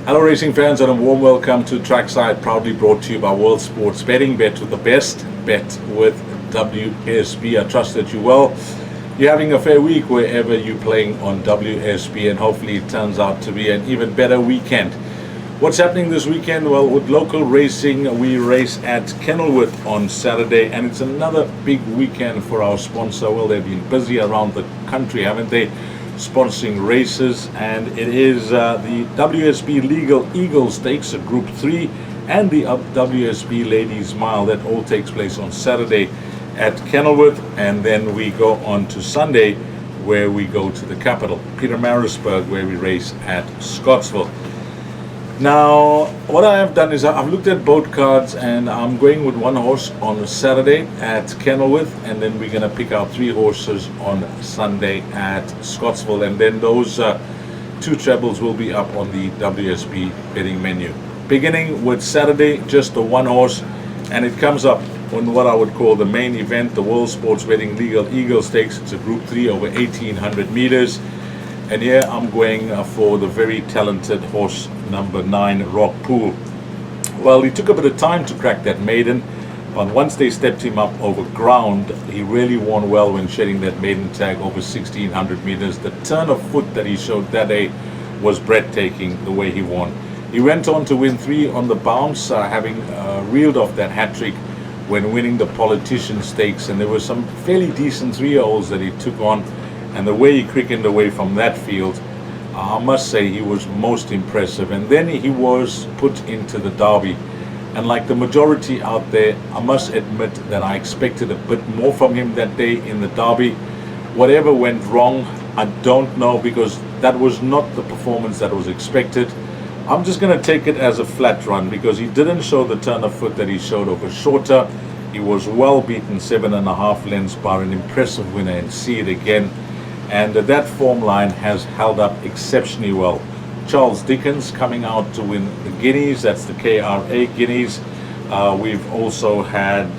Hello racing fans, and a warm welcome to Trackside, proudly brought to you by World Sports Betting. Bet with the best, bet with WSB. I trust that you're having a fair week wherever you're playing on WSB, and hopefully it turns out to be an even better weekend. What's happening this weekend? Well, with local racing, we race at Kenilworth on Saturday, and it's another big weekend for our sponsor. Well, they've been busy around the country, haven't they, sponsoring races, and it is the WSB Legal Eagle Stakes, Group 3, and the WSB Ladies Mile. That all takes place on Saturday at Kenilworth, and then we go on to Sunday, where we go to the capital, Pietermaritzburg, where we race at Scottsville. Now, what I have done is I've looked at both cards, and I'm going with one horse on Saturday at Kenilworth, and then we're going to pick out 3 horses on Sunday at Scottsville, and then those 2 trebles will be up on the WSB betting menu. Beginning with Saturday, just the one horse, and it comes up on what I would call the main event, the World Sports Betting Legal Eagle Stakes. It's a Group 3 over 1,800 meters. And here I'm going for the very talented horse number 9, Rock Pool. Well, he took a bit of time to crack that maiden, but once they stepped him up over ground, he really won well when shedding that maiden tag over 1,600 meters. The turn of foot that he showed that day was breathtaking, the way he won. He went on to win 3 on the bounce, having reeled off that hat-trick when winning the Politician Stakes, and there were some fairly decent 3-year-olds that he took on. And the way he crickened away from that field, I must say he was most impressive. And then he was put into the Derby. And like the majority out there, I must admit that I expected a bit more from him that day in the Derby. Whatever went wrong, I don't know, because that was not the performance that was expected. I'm just going to take it as a flat run, because he didn't show the turn of foot that he showed over shorter. He was well beaten 7.5 lengths by an impressive winner, and See It Again. And that form line has held up exceptionally well. Charles Dickens coming out to win the Guineas, that's the KRA Guineas. We've also had,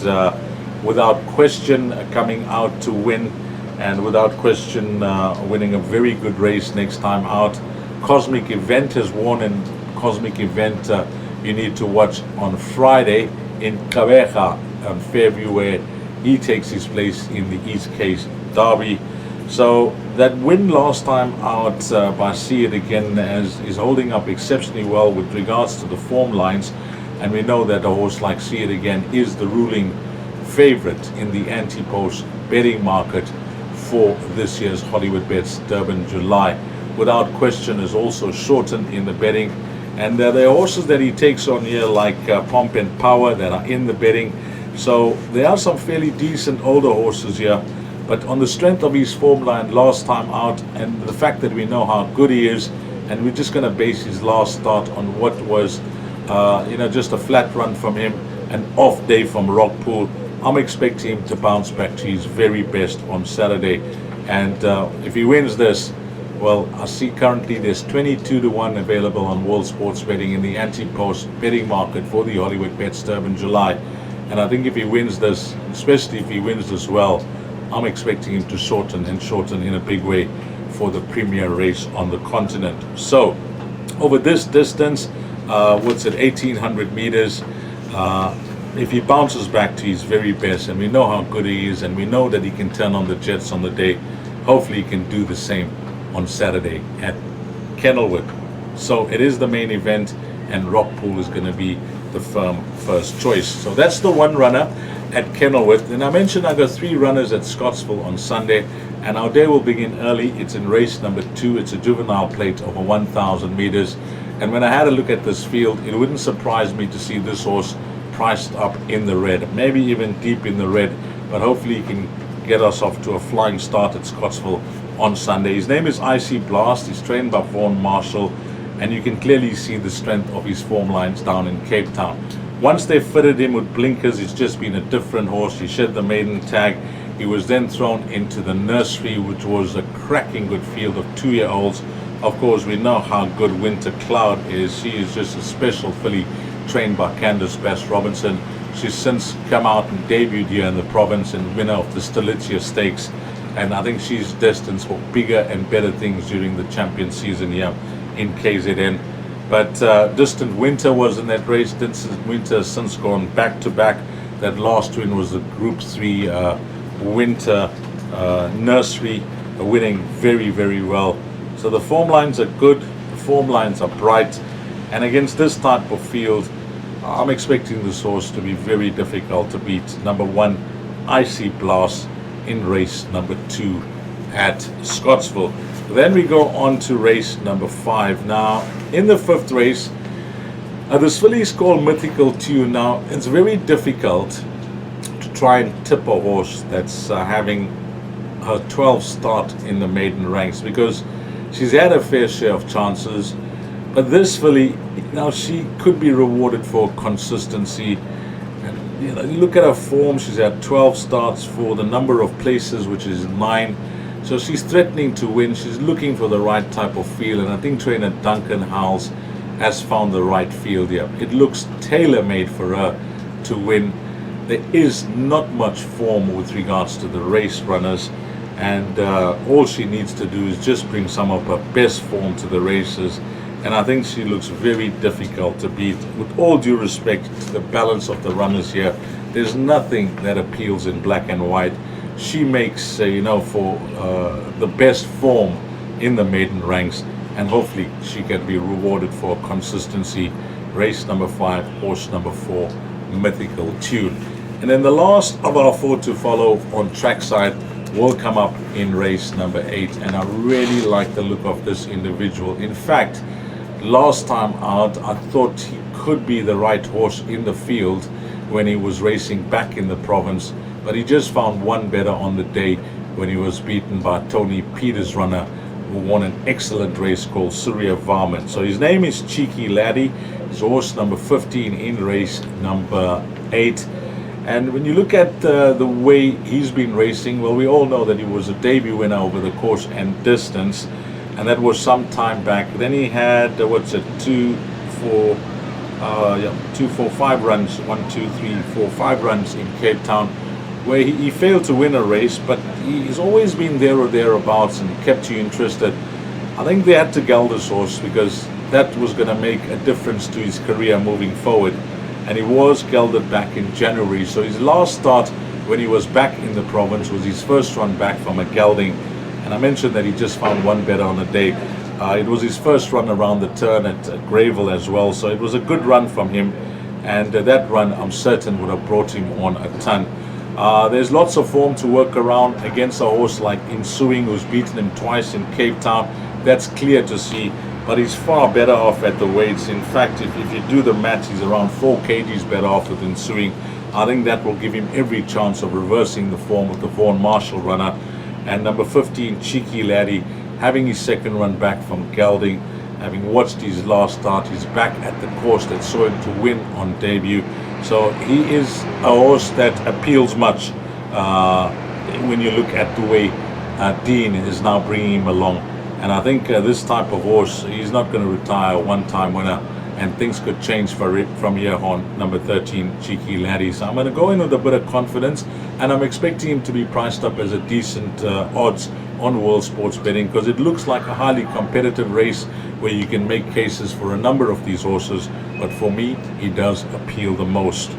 without question, coming out to win, and without question winning a very good race next time out. Cosmic Event has won, and Cosmic Event you need to watch on Friday in Kabeja on Fairview, where he takes his place in the East Case Derby. So that win last time out by See It Again is holding up exceptionally well with regards to the form lines, and we know that a horse like See It Again is the ruling favorite in the anti-post betting market for this year's Hollywood Bets Durban July. Without question is also shortened in the betting, and there are horses that he takes on here like Pomp and Power that are in the betting. So there are some fairly decent older horses here. But on the strength of his form line last time out, and the fact that we know how good he is, and we're just going to base his last start on what was, just a flat run from him, an off day from Rock Pool, I'm expecting him to bounce back to his very best on Saturday. And if he wins this, well, I see currently there's 22-1 available on World Sports Betting in the anti-post betting market for the Hollywood Bets Durban July. And I think if he wins this, especially if he wins this well, I'm expecting him to shorten in a big way for the premier race on the continent. So, over this distance, what's at 1,800 meters, if he bounces back to his very best, and we know how good he is, and we know that he can turn on the jets on the day, hopefully he can do the same on Saturday at Kenilworth. So, it is the main event, and Rock Pool is going to be the firm first choice. So, that's the one runner at Kenilworth. And I mentioned I got 3 runners at Scottsville on Sunday, and our day will begin early. It's in race number 2. It's a juvenile plate over 1,000 meters, and when I had a look at this field, it wouldn't surprise me to see this horse priced up in the red, maybe even deep in the red, but hopefully he can get us off to a flying start at Scottsville on Sunday. His name is Icy Blast. He's trained by Vaughan Marshall, and you can clearly see the strength of his form lines down in Cape Town. Once they fitted him with blinkers, it's just been a different horse. He shed the maiden tag. He was then thrown into the nursery, which was a cracking good field of 2-year-olds. Of course, we know how good Winter Cloud is. She is just a special filly trained by Candice Bass-Robinson. She's since come out and debuted here in the province and winner of the Stolitia Stakes. And I think she's destined for bigger and better things during the champion season here in KZN. But Distant Winter was in that race. Distant Winter has since gone back to back. That last win was the Group 3 Winter Nursery, winning very, very well. So the form lines are good, the form lines are bright, and against this type of field, I'm expecting this horse to be very difficult to beat. Number 1, Icy Blast, in race number 2 at Scottsville. Then we go on to race number 5. Now, in the 5th race, this filly is called Mythical Tune. Now, it's very difficult to try and tip a horse that's having her 12th start in the maiden ranks, because she's had a fair share of chances. But this filly, now, she could be rewarded for consistency. And, you look at her form. She's had 12 starts for the number of places, which is 9. So she's threatening to win. She's looking for the right type of field, and I think trainer Duncan Howells has found the right field here. It looks tailor-made for her to win. There is not much form with regards to the race runners, and all she needs to do is just bring some of her best form to the races, and I think she looks very difficult to beat. With all due respect to the balance of the runners here, there's nothing that appeals in black and white. She makes, for the best form in the maiden ranks, and hopefully she can be rewarded for consistency. Race number 5, horse number 4, Mythical Tune. And then the last of our 4 to follow on Trackside will come up in race number 8, and I really like the look of this individual. In fact, last time out, I thought he could be the right horse in the field when he was racing back in the province, but he just found one better on the day when he was beaten by Tony Peters' runner, who won an excellent race called Surya Varman. So his name is Cheeky Laddie. He's horse number 15 in race number 8. And when you look at the way he's been racing, well, we all know that he was a debut winner over the course and distance, and that was some time back. Then he had 5 runs, 5 runs in Cape Town, where he failed to win a race, but he's always been there or thereabouts and kept you interested. I think they had to geld this horse because that was going to make a difference to his career moving forward. And he was gelded back in January. So his last start when he was back in the province was his first run back from a gelding. And I mentioned that he just found one better on the day. It was his first run around the turn at Greyville as well. So it was a good run from him. And that run, I'm certain, would have brought him on a ton. There's lots of form to work around against a horse like Ensuing, who's beaten him twice in Cape Town. That's clear to see. But he's far better off at the weights. In fact, if you do the maths, he's around 4 kgs better off with Ensuing. I think that will give him every chance of reversing the form of the Vaughan Marshall runner. And number 15, Cheeky Laddie, having his second run back from gelding, having watched his last start, he's back at the course that saw him to win on debut. So he is a horse that appeals much when you look at the way Dean is now bringing him along. And I think this type of horse, he's not going to retire a one-time winner, and things could change from here on. Number 13, Cheeky Laddie. So I'm going to go in with a bit of confidence, and I'm expecting him to be priced up as a decent odds on World Sports Betting, because it looks like a highly competitive race where you can make cases for a number of these horses. But for me, he does appeal the most.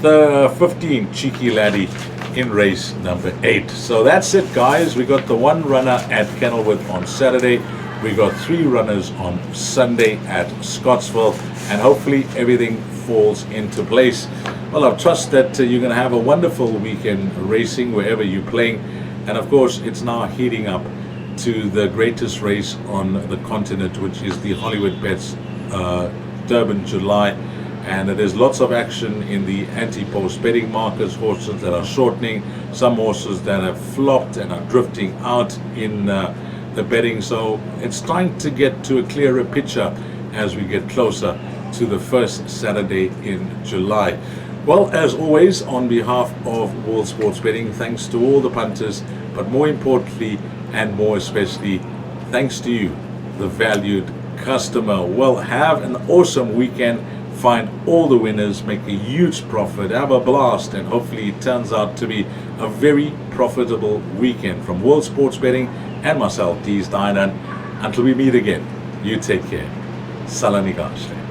The 15, Cheeky Laddie, in race number 8. So that's it, guys. We got the 1 runner at Kenilworth on Saturday. We got 3 runners on Sunday at Scottsville, and hopefully everything falls into place. Well, I trust that you're going to have a wonderful weekend racing wherever you're playing. And of course, it's now heating up to the greatest race on the continent, which is the Hollywood Bets Durban July. And there's lots of action in the anti-post betting markets, horses that are shortening, some horses that have flopped and are drifting out in the betting. So it's trying to get to a clearer picture as we get closer to the first Saturday in July. Well, as always, on behalf of World Sports Betting, thanks to all the punters, but more importantly and more especially, thanks to you, the valued customer. Well, have an awesome weekend. Find all the winners, make a huge profit, have a blast, and hopefully it turns out to be a very profitable weekend. From World Sports Betting and myself, Deez Dayanand, until we meet again, you take care. Salanigaste.